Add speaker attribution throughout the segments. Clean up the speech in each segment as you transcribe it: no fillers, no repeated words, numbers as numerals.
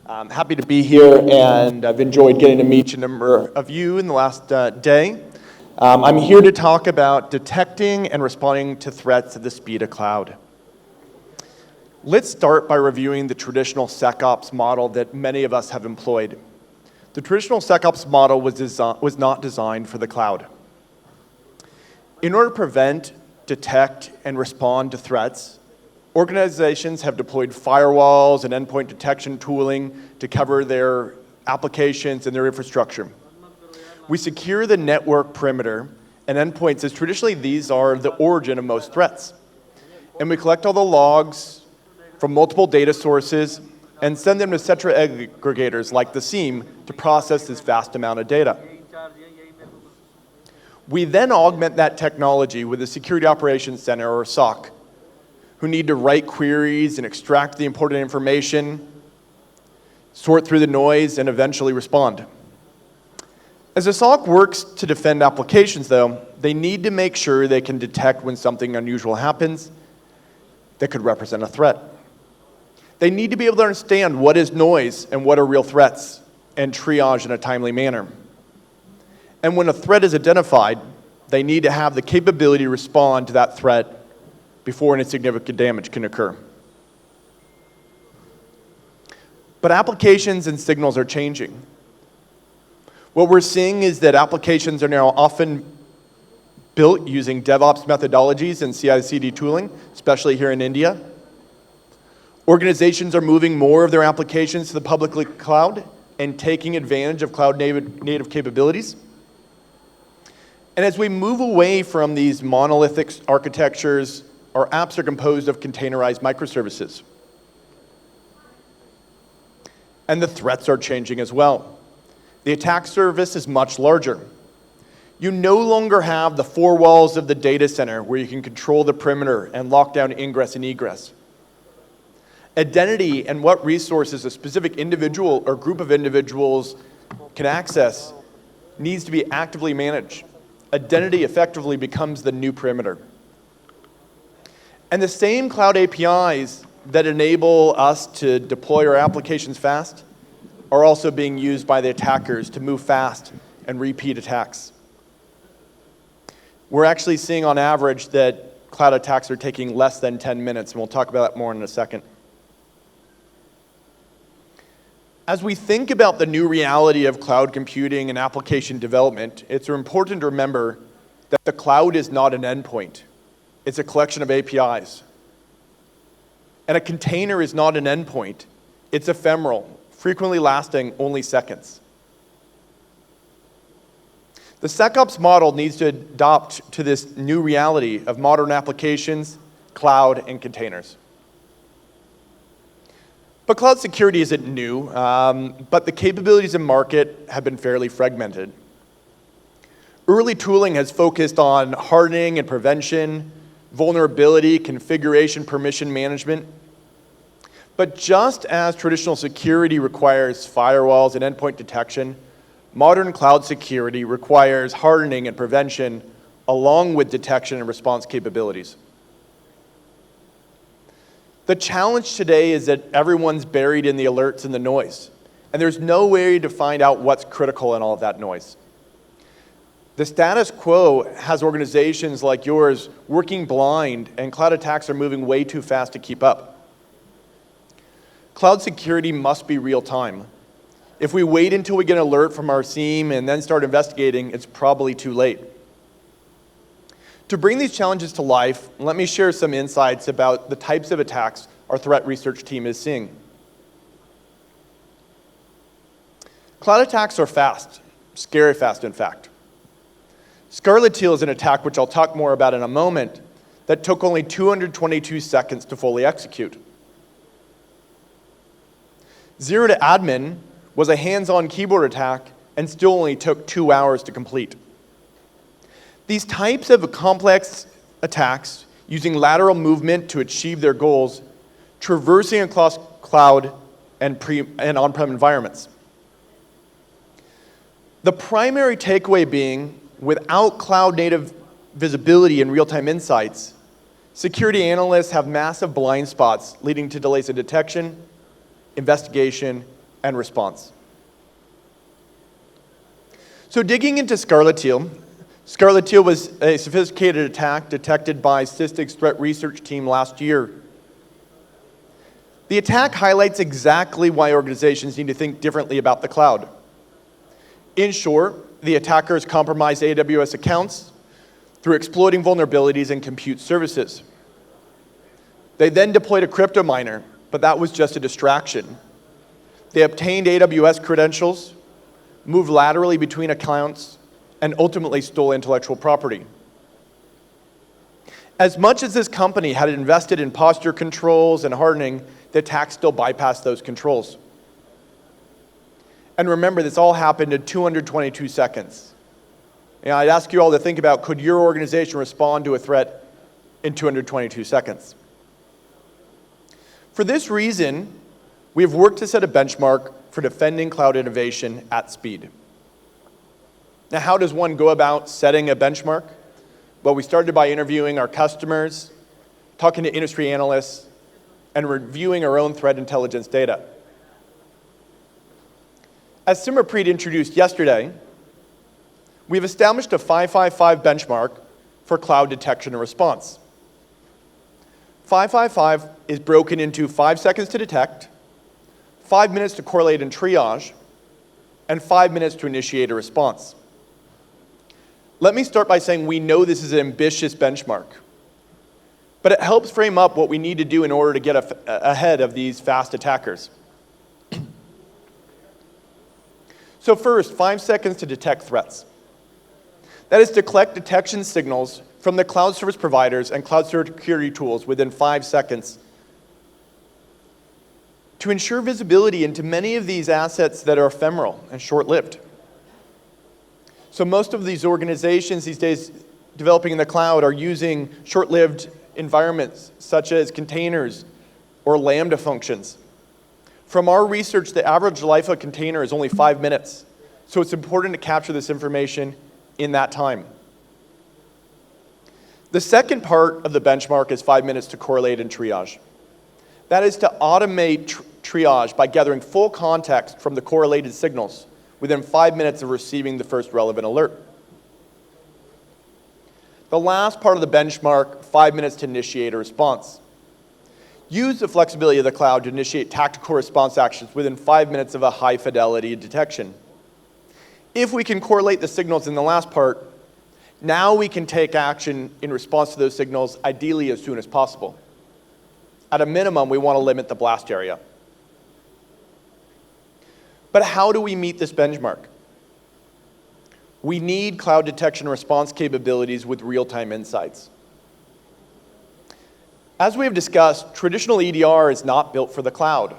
Speaker 1: I'm happy to be here, and I've enjoyed getting to meet a number of you in the last day. I'm here to talk about detecting and responding to threats at the speed of cloud. Let's start by reviewing the traditional SecOps model that many of us have employed. The traditional SecOps model was not designed for the cloud. In order to prevent, detect, and respond to threats, organizations have deployed firewalls and endpoint detection tooling to cover their applications and their infrastructure. We secure the network perimeter and endpoints, as traditionally these are the origin of most threats. And we collect all the logs from multiple data sources and send them to central aggregators like the SIEM to process this vast amount of data. We then augment that technology with a Security Operations Center, or SOC, who need to write queries and extract the important information, sort through the noise, and eventually respond. As a SOC works to defend applications, though, they need to make sure they can detect when something unusual happens that could represent a threat. They need to be able to understand what is noise and what are real threats, and triage in a timely manner. And when a threat is identified, they need to have the capability to respond to that threat before any significant damage can occur. But applications and signals are changing. What we're seeing is that applications are now often built using DevOps methodologies and CI/CD tooling, especially here in India. Organizations are moving more of their applications to the public cloud and taking advantage of cloud native capabilities. And as we move away from these monolithic architectures, our apps are composed of containerized microservices. And the threats are changing as well. The attack surface is much larger. You no longer have the four walls of the data center where you can control the perimeter and lock down ingress and egress. Identity and what resources a specific individual or group of individuals can access needs to be actively managed. Identity effectively becomes the new perimeter. And the same cloud APIs that enable us to deploy our applications fast are also being used by the attackers to move fast and repeat attacks. We're actually seeing on average that cloud attacks are taking less than 10 minutes, and we'll talk about that more in a second. As we think about the new reality of cloud computing and application development, it's important to remember that the cloud is not an endpoint. It's a collection of APIs. And a container is not an endpoint. It's ephemeral, frequently lasting only seconds. The SecOps model needs to adapt to this new reality of modern applications, cloud, and containers. But cloud security isn't new, but the capabilities in market have been fairly fragmented. Early tooling has focused on hardening and prevention, vulnerability, configuration, permission management. But just as traditional security requires firewalls and endpoint detection, modern cloud security requires hardening and prevention along with detection and response capabilities. The challenge today is that everyone's buried in the alerts and the noise, and there's no way to find out what's critical in all of that noise. The status quo has organizations like yours working blind, and cloud attacks are moving way too fast to keep up. Cloud security must be real time. If we wait until we get an alert from our SIEM and then start investigating, it's probably too late. To bring these challenges to life, let me share some insights about the types of attacks our threat research team is seeing. Cloud attacks are fast, scary fast in fact. Scarlet Teal is an attack, which I'll talk more about in a moment, that took only 222 seconds to fully execute. Zero to Admin was a hands-on keyboard attack and still only took 2 hours to complete. These types of complex attacks using lateral movement to achieve their goals, traversing across cloud and on-prem environments. The primary takeaway being, without cloud-native visibility and real-time insights, security analysts have massive blind spots leading to delays in detection, investigation, and response. So digging into Scarlet Teal was a sophisticated attack detected by Sysdig's threat research team last year. The attack highlights exactly why organizations need to think differently about the cloud. In short, the attackers compromised AWS accounts through exploiting vulnerabilities in compute services. They then deployed a crypto miner, but that was just a distraction. They obtained AWS credentials, moved laterally between accounts, and ultimately stole intellectual property. As much as this company had invested in posture controls and hardening, the attack still bypassed those controls. And remember, this all happened in 222 seconds. And I'd ask you all to think about, could your organization respond to a threat in 222 seconds? For this reason, we have worked to set a benchmark for defending cloud innovation at speed. Now, how does one go about setting a benchmark? Well, we started by interviewing our customers, talking to industry analysts, and reviewing our own threat intelligence data. As Simrapreet introduced yesterday, we've established a 555 benchmark for cloud detection and response. 555 is broken into 5 seconds to detect, 5 minutes to correlate and triage, and 5 minutes to initiate a response. Let me start by saying we know this is an ambitious benchmark, but it helps frame up what we need to do in order to get ahead of these fast attackers. So first, 5 seconds to detect threats. That is to collect detection signals from the cloud service providers and cloud security tools within 5 seconds to ensure visibility into many of these assets that are ephemeral and short-lived. So most of these organizations these days developing in the cloud are using short-lived environments such as containers or Lambda functions. From our research, the average life of a container is only 5 minutes, so it's important to capture this information in that time. The second part of the benchmark is 5 minutes to correlate and triage. That is to automate triage by gathering full context from the correlated signals within 5 minutes of receiving the first relevant alert. The last part of the benchmark, 5 minutes to initiate a response. Use the flexibility of the cloud to initiate tactical response actions within 5 minutes of a high-fidelity detection. If we can correlate the signals in the last part, now we can take action in response to those signals, ideally as soon as possible. At a minimum, we want to limit the blast area. But how do we meet this benchmark? We need cloud detection and response capabilities with real-time insights. As we have discussed, traditional EDR is not built for the cloud.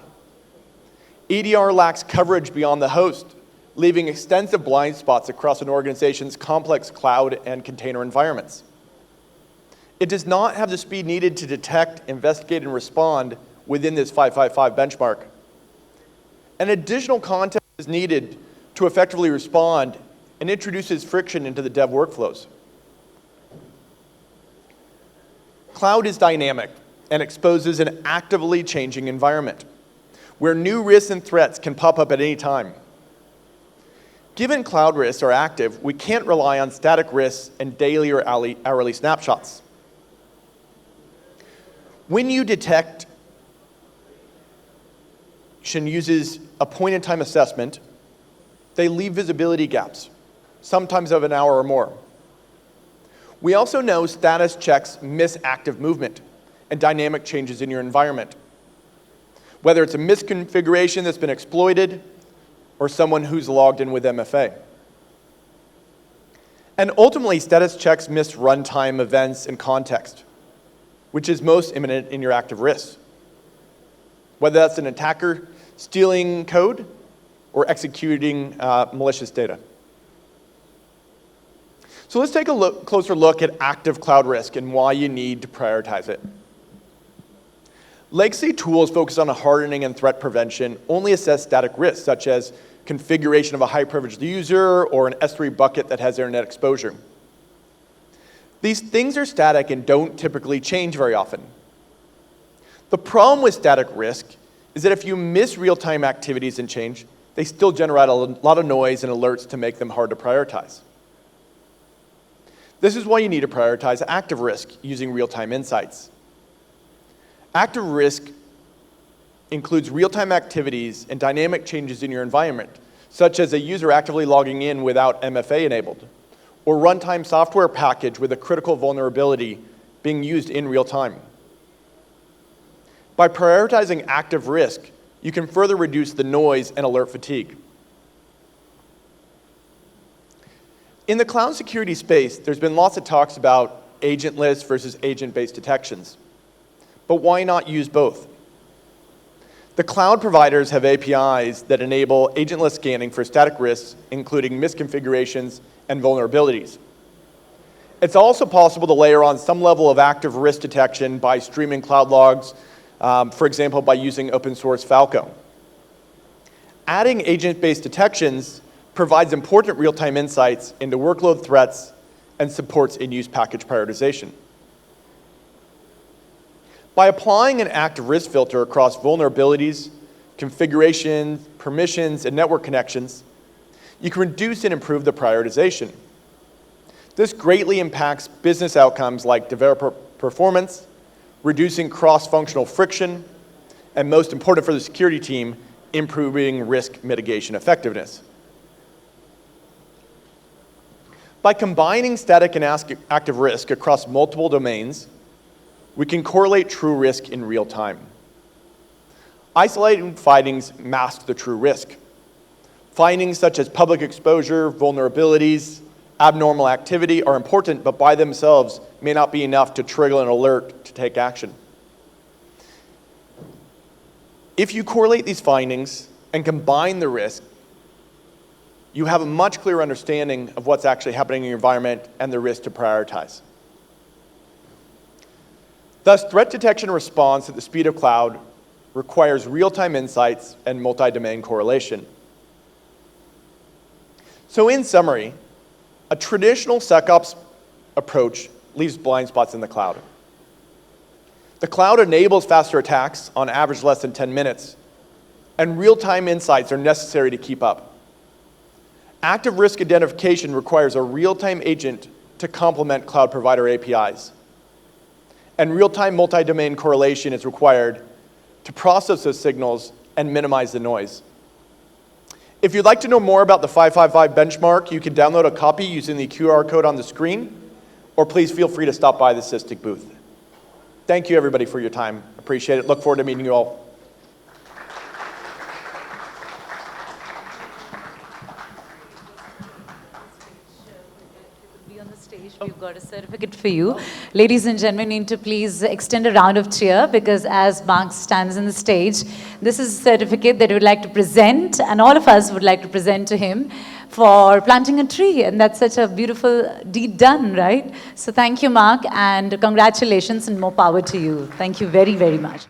Speaker 1: EDR lacks coverage beyond the host, leaving extensive blind spots across an organization's complex cloud and container environments. It does not have the speed needed to detect, investigate, and respond within this 555 benchmark. An additional context is needed to effectively respond and introduces friction into the dev workflows. Cloud is dynamic and exposes an actively changing environment where new risks and threats can pop up at any time. Given cloud risks are active, we can't rely on static risks and daily or hourly snapshots. When you detect uses a point-in-time assessment, they leave visibility gaps, sometimes of an hour or more. We also know status checks miss active movement and dynamic changes in your environment, whether it's a misconfiguration that's been exploited or someone who's logged in with MFA. And ultimately, status checks miss runtime events and context, which is most imminent in your active risks, whether that's an attacker stealing code or executing malicious data. So let's take a closer look at active cloud risk and why you need to prioritize it. Legacy tools focused on hardening and threat prevention only assess static risks, such as configuration of a high-privileged user or an S3 bucket that has internet exposure. These things are static and don't typically change very often. The problem with static risk is that if you miss real-time activities and change, they still generate a lot of noise and alerts to make them hard to prioritize. This is why you need to prioritize active risk using real-time insights. Active risk includes real-time activities and dynamic changes in your environment, such as a user actively logging in without MFA enabled, or runtime software package with a critical vulnerability being used in real time. By prioritizing active risk, you can further reduce the noise and alert fatigue. In the cloud security space, there's been lots of talks about agentless versus agent-based detections. But why not use both? The cloud providers have APIs that enable agentless scanning for static risks, including misconfigurations and vulnerabilities. It's also possible to layer on some level of active risk detection by streaming cloud logs, for example, by using open source Falco. Adding agent-based detections provides important real-time insights into workload threats and supports in-use package prioritization. By applying an active risk filter across vulnerabilities, configurations, permissions, and network connections, you can reduce and improve the prioritization. This greatly impacts business outcomes like developer performance, reducing cross-functional friction, and most important for the security team, improving risk mitigation effectiveness. By combining static and active risk across multiple domains, we can correlate true risk in real time. Isolated findings mask the true risk. Findings such as public exposure, vulnerabilities, abnormal activity are important, but by themselves may not be enough to trigger an alert to take action. If you correlate these findings and combine the risk, you have a much clearer understanding of what's actually happening in your environment and the risk to prioritize. Thus, threat detection and response at the speed of cloud requires real-time insights and multi-domain correlation. So in summary, a traditional SecOps approach leaves blind spots in the cloud. The cloud enables faster attacks, on average less than 10 minutes, and real-time insights are necessary to keep up. Active risk identification requires a real-time agent to complement cloud provider APIs. And real-time multi-domain correlation is required to process those signals and minimize the noise. If you'd like to know more about the 555 benchmark, you can download a copy using the QR code on the screen, or please feel free to stop by the SysTick booth. Thank you, everybody, for your time. Appreciate it. Look forward to meeting you all.
Speaker 2: We've got a certificate for you. Ladies and gentlemen, need to please extend a round of cheer because as Mark stands on the stage, this is a certificate that we would like to present, and all of us would like to present to him for planting a tree, and that's such a beautiful deed done, right? So thank you, Mark, and congratulations and more power to you. Thank you very, very much.